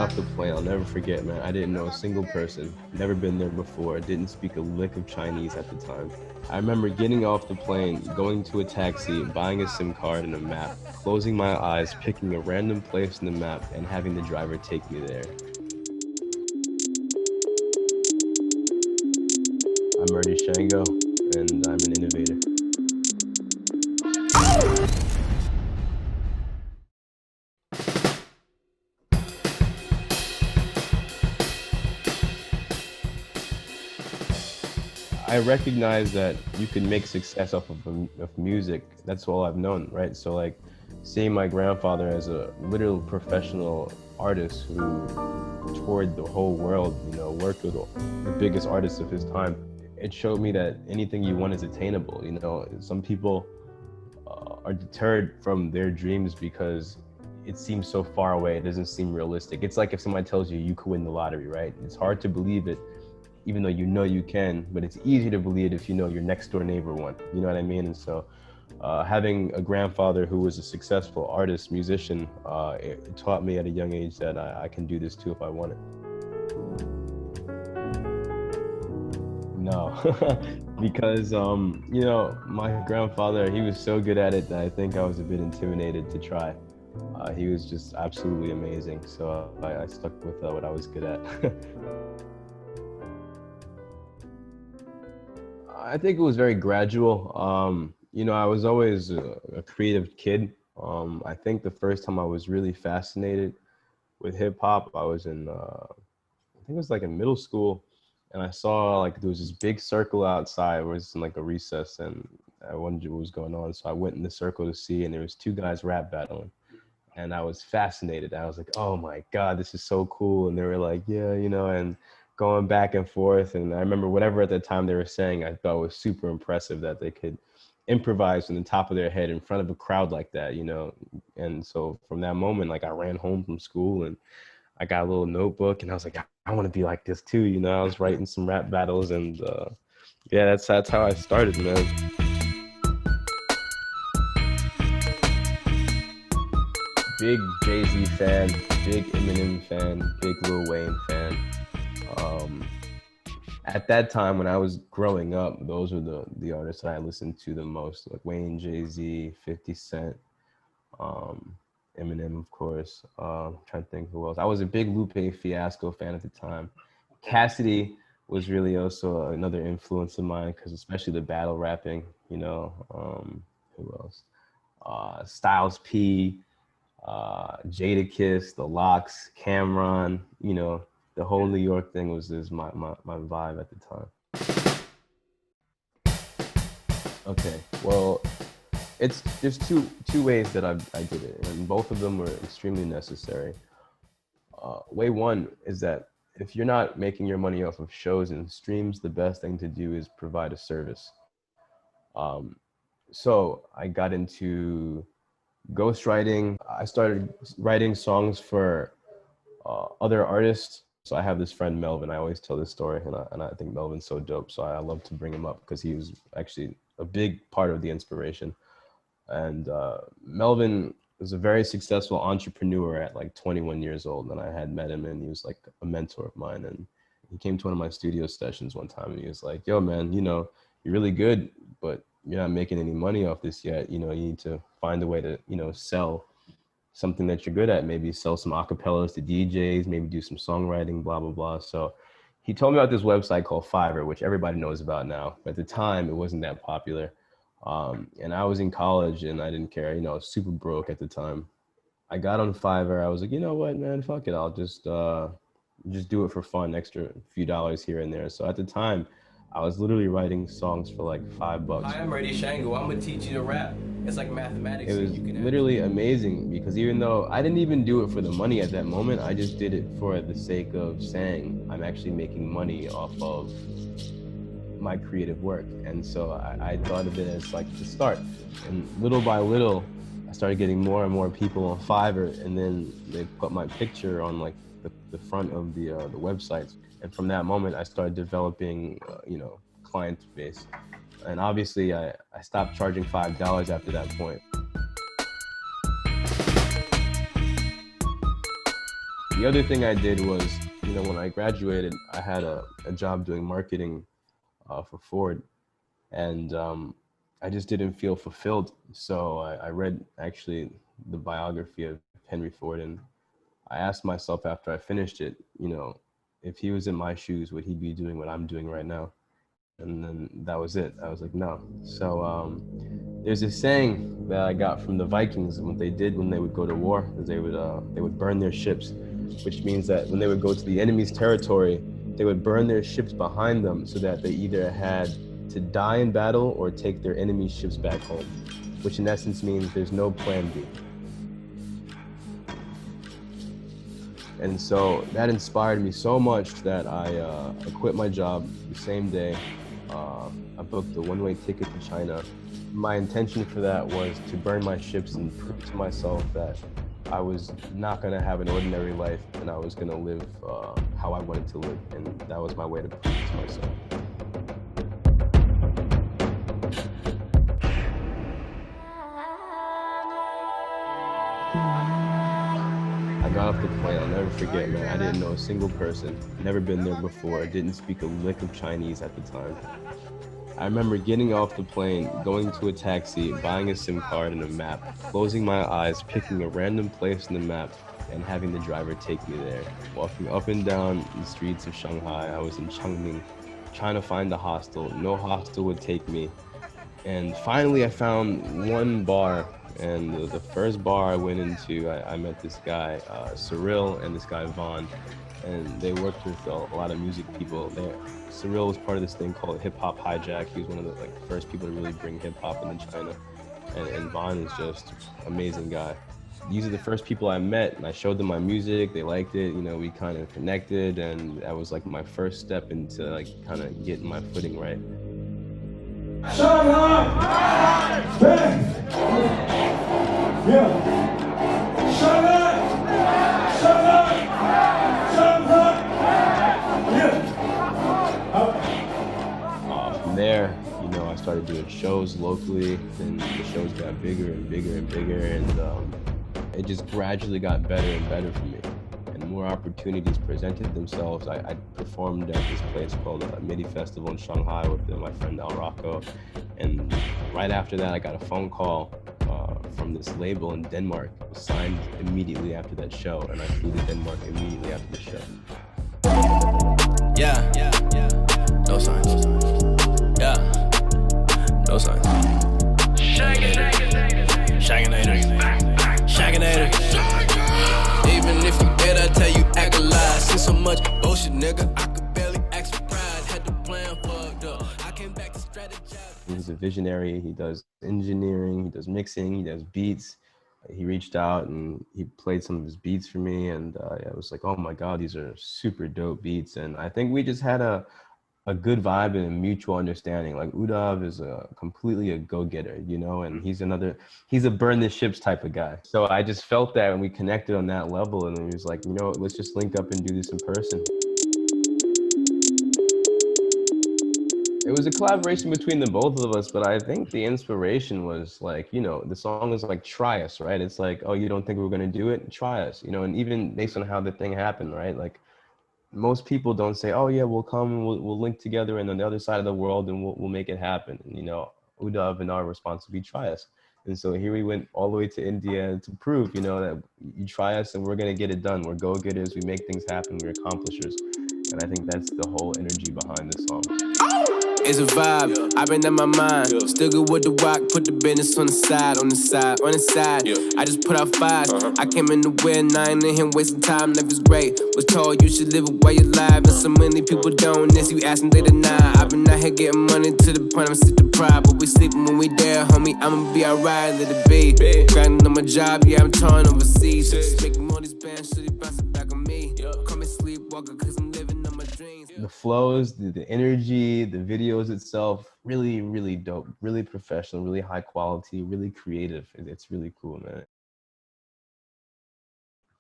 off the plane, I'll never forget, man. I didn't know a single person, never been there before, didn't speak a lick of Chinese at the time. I remember getting off the plane, going to a taxi, buying a SIM card and a map, closing my eyes, picking a random place in the map, and having the driver take me there. I'm Murdy Shango, and I'm an innovator. I recognize that you can make success off of music. That's all I've known, right? So like seeing my grandfather as a literal professional artist who toured the whole world, worked with the biggest artists of his time, it showed me that anything you want is attainable. Some people are deterred from their dreams because it seems so far away. It doesn't seem realistic. It's like if somebody tells you could win the lottery, right? It's hard to believe it, even though you know you can, but it's easy to believe it if you know your next door neighbor won. You know what I mean? And so having a grandfather who was a successful artist, musician, it taught me at a young age that I can do this too if I want it. No, because, my grandfather, he was so good at it that I think I was a bit intimidated to try. He was just absolutely amazing. So I stuck with what I was good at. I think it was very gradual. I was always a creative kid. I think the first time I was really fascinated with hip hop, I was I think it was like in middle school, and I saw like there was this big circle outside where it's in like a recess, and I wondered what was going on. So I went in the circle to see, and there was two guys rap battling, and I was fascinated. I was like, oh my God, this is so cool. And they were like, yeah, and going back and forth. And I remember whatever at the time they were saying, I thought was super impressive that they could improvise from the top of their head in front of a crowd like that, And so from that moment, like I ran home from school and I got a little notebook and I was like, I want to be like this too. I was writing some rap battles and yeah, that's how I started, man. Big Jay-Z fan, big Eminem fan, big Lil Wayne fan. At that time when I was growing up, those were the artists that I listened to the most, like Wayne, Jay-Z, 50 Cent, Eminem, of course. Trying to think who else. I was a big Lupe Fiasco fan at the time. Cassidy was really also another influence of mine because especially the battle rapping, who else? Styles P, Jadakiss, The Lox, Cameron, the whole New York thing was my vibe at the time. Okay, well, there's two ways that I did it, and both of them were extremely necessary. Way one is that if you're not making your money off of shows and streams, the best thing to do is provide a service. So I got into ghostwriting. I started writing songs for other artists. So I have this friend, Melvin. I always tell this story, and I think Melvin's so dope. So I love to bring him up because he was actually a big part of the inspiration. And Melvin was a very successful entrepreneur at like 21 years old. And I had met him and he was like a mentor of mine. And he came to one of my studio sessions one time and he was like, yo, man, you're really good, but you're not making any money off this yet. You need to find a way to, sell something that you're good at, maybe sell some acapellas to DJs, maybe do some songwriting, blah, blah, blah. So he told me about this website called Fiverr, which everybody knows about now. But at the time, it wasn't that popular. And I was in college and I didn't care, I was super broke at the time. I got on Fiverr. I was like, you know what, man, fuck it. I'll just do it for fun, extra few dollars here and there. So at the time, I was literally writing songs for like $5. Hi, I'm Murdy Shango. I'm gonna teach you to rap. It's like mathematics. It was literally amazing because even though I didn't even do it for the money at that moment, I just did it for the sake of saying I'm actually making money off of my creative work. And so I thought of it as like the start. And little by little, I started getting more and more people on Fiverr, and then they put my picture on like the front of the websites. And from that moment, I started developing, client base. And obviously, I stopped charging $5 after that point. The other thing I did was, when I graduated, I had a job doing marketing for Ford, and I just didn't feel fulfilled. So I read actually the biography of Henry Ford, and I asked myself after I finished it, if he was in my shoes, would he be doing what I'm doing right now? And then that was it. I was like, no. So there's this saying that I got from the Vikings, and what they did when they would go to war is they would burn their ships, which means that when they would go to the enemy's territory, they would burn their ships behind them so that they either had to die in battle or take their enemy's ships back home, which in essence means there's no plan B. And so that inspired me so much that I quit my job the same day. I booked a one-way ticket to China. My intention for that was to burn my ships and prove to myself that I was not going to have an ordinary life, and I was going to live how I wanted to live. And that was my way to prove it to myself. I got off the plane, I'll never forget, man. I didn't know a single person, never been there before, didn't speak a lick of Chinese at the time. I remember getting off the plane, going to a taxi, buying a SIM card and a map, closing my eyes, picking a random place in the map, and having the driver take me there. Walking up and down the streets of Shanghai, I was in Changning, trying to find a hostel. No hostel would take me. And finally I found one bar, and the first bar I went into, I met this guy, Cyril, and this guy, Vaughn, and they worked with a lot of music people there. Cyril was part of this thing called Hip Hop Hijack. He was one of the first people to really bring hip hop into China, and Vaughn is just an amazing guy. These are the first people I met, and I showed them my music. They liked it. We kind of connected, and that was like my first step into kind of getting my footing right. Shanghai! Bang! Yeah! Shanghai! Shanghai! Shanghai! Yeah! From there, I started doing shows locally, and the shows got bigger and bigger and bigger, and it just gradually got better and better for me. And more opportunities presented themselves. I performed at this place called MIDI Festival in Shanghai with my friend Al Rocco. And right after that, I got a phone call from this label in Denmark. I was signed immediately after that show, and I flew to Denmark immediately after the show. Yeah. No signs. Yeah. No signs. Shagginator. Even if you bet, I tell you act a lie. See so much bullshit, nigga. I could barely act surprised. Had the plan fucked up. I came back to strategize. He's a visionary. He does engineering, he does mixing, he does beats. He reached out and he played some of his beats for me, and I was like, oh my God, these are super dope beats. And I think we just had a good vibe and a mutual understanding. Like Udav is completely a go-getter, and he's a burn the ships type of guy. So I just felt that, and we connected on that level, and he was like, let's just link up and do this in person. It was a collaboration between the both of us, but I think the inspiration was the song is like, try us, right? It's like, oh, you don't think we're gonna do it? Try us, and even based on how the thing happened, right? Like, most people don't say, oh yeah, we'll come, we'll link together and on the other side of the world and we'll make it happen. And, Udav and our response would be, try us. And so here we went all the way to India to prove, that you try us and we're gonna get it done. We're go-getters, we make things happen, we're accomplishers. And I think that's the whole energy behind this song. It's a vibe, I've been in my mind. Still good with the rock, put the business on the side. I just put out fires. I came in to win, I ain't in here wasting time. Life is great, was told you should live it while you're alive. And so many people don't, this you ask them, they deny. I've been out here getting money to the point I'm sick deprived. But we sleeping when we there, homie, I'ma be alright, let it be. Grinding on my job, yeah, I'm touring overseas. Just making all these bands, so they bounce it back on me. Call me sleepwalker, cause I'm living on my dreams. The flows, the energy, the videos itself, really, really dope, really professional, really high quality, really creative. It's really cool, man.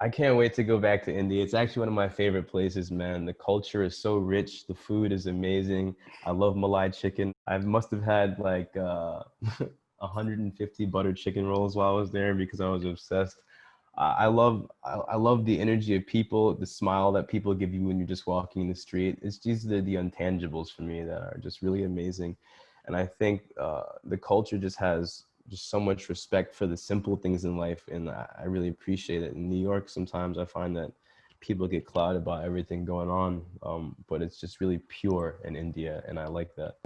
I can't wait to go back to India. It's actually one of my favorite places, man. The culture is so rich. The food is amazing. I love Malai chicken. I must have had like 150 butter chicken rolls while I was there because I was obsessed. I love the energy of people, the smile that people give you when you're just walking in the street. It's these are the intangibles for me that are just really amazing, and I think the culture just has just so much respect for the simple things in life, and I really appreciate it. In New York, sometimes I find that people get clouded by everything going on, but it's just really pure in India, and I like that.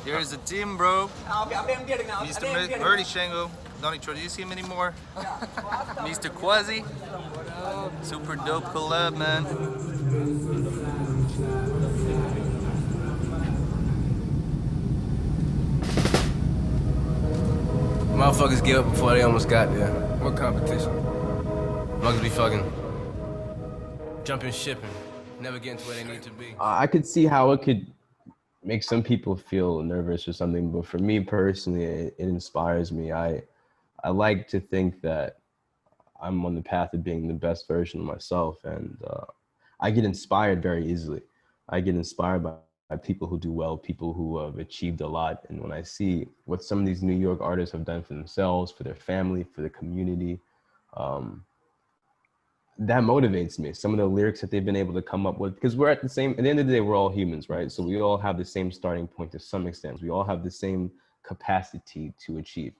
Here's the team, bro. Mr. Birdie Shango. Don't introduce him anymore. Mr. Quasi. Super dope collab, man. Motherfuckers give up before they almost got there. What competition? Motherfuckers be fucking jumping ship and never getting to where they need to be. I could see how it could make some people feel nervous or something, but for me personally, it inspires me. I like to think that I'm on the path of being the best version of myself, and I get inspired very easily. I get inspired by people who do well, people who have achieved a lot, and when I see what some of these New York artists have done for themselves, for their family, for the community, that motivates me. Some of the lyrics that they've been able to come up with, because we're at the end of the day, we're all humans, right? So we all have the same starting point to some extent. We all have the same capacity to achieve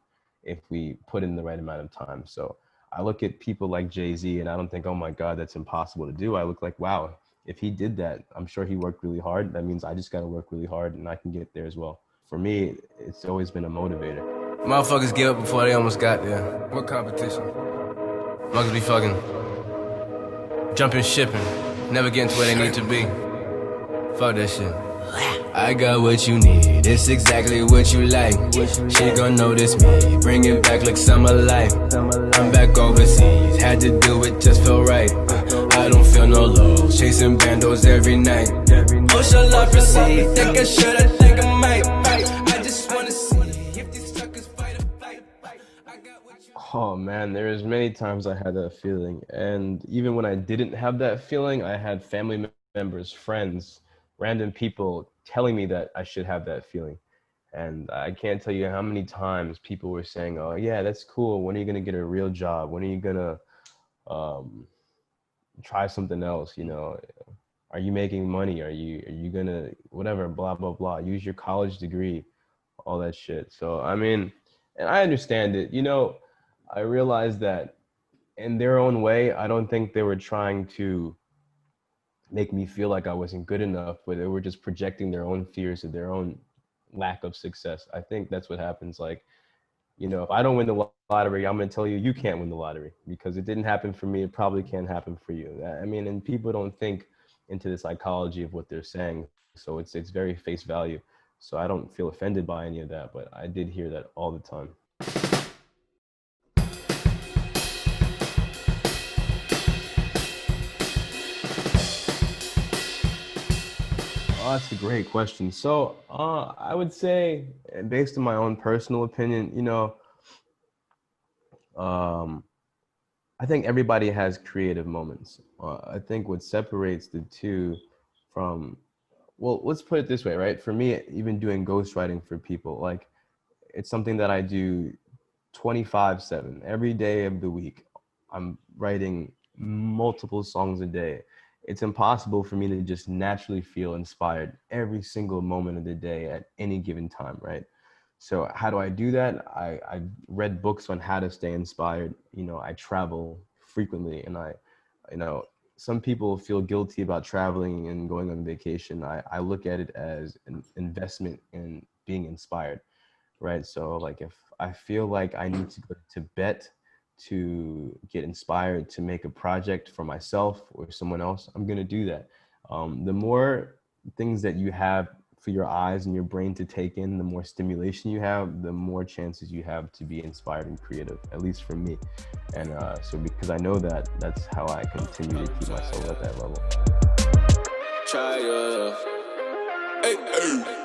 if we put in the right amount of time. So I look at people like Jay-Z and I don't think, oh my God, that's impossible to do. I look like, wow, if he did that, I'm sure he worked really hard. That means I just got to work really hard and I can get there as well. For me, it's always been a motivator. Motherfuckers give up before they almost got there. What competition? Motherfuckers be fucking jumping ship and never getting to where they need to be. Fuck that shit. I got what you need, it's exactly what you like. She gon' notice me, bring it back like summer light. I'm back overseas, had to do it, just felt right. I don't feel no low, chasing bandos every night. Oh, shall I proceed? Think I should, I think I might. I just wanna see if these suckers fight or flight. I got what you. Oh man, there was many times I had that feeling, and even when I didn't have that feeling, I had family members, friends, random people telling me that I should have that feeling. And I can't tell you how many times people were saying, oh yeah, that's cool, when are you gonna get a real job? When are you gonna try something else? You know, are you making money? Are you gonna whatever, blah blah blah, use your college degree, all that shit. So I mean, and I understand it. You know, I realized that in their own way, I don't think they were trying to make me feel like I wasn't good enough, but they were just projecting their own fears of their own lack of success. I think that's what happens. Like, you know, if I don't win the lottery, I'm going to tell you, you can't win the lottery because it didn't happen for me. It probably can't happen for you. I mean, and people don't think into the psychology of what they're saying. So it's very face value. So I don't feel offended by any of that, but I did hear that all the time. Oh, that's a great question. So I would say, based on my own personal opinion, you know, I think everybody has creative moments. I think what separates the two from, well, let's put it this way, right? For me, even doing ghostwriting for people, like it's something that I do 24/7, every day of the week. I'm writing multiple songs a day. It's impossible for me to just naturally feel inspired every single moment of the day at any given time, right? So how do I do that? I read books on how to stay inspired. You know, I travel frequently, and you know, some people feel guilty about traveling and going on vacation. I look at it as an investment in being inspired, right? So like if I feel like I need to go to Tibet to get inspired to make a project for myself or someone else, I'm going to do that. The more things that you have for your eyes and your brain to take in, the more stimulation you have, the more chances you have to be inspired and creative, at least for me. And so because I know that, that's how I continue to keep myself at that level. Try, hey.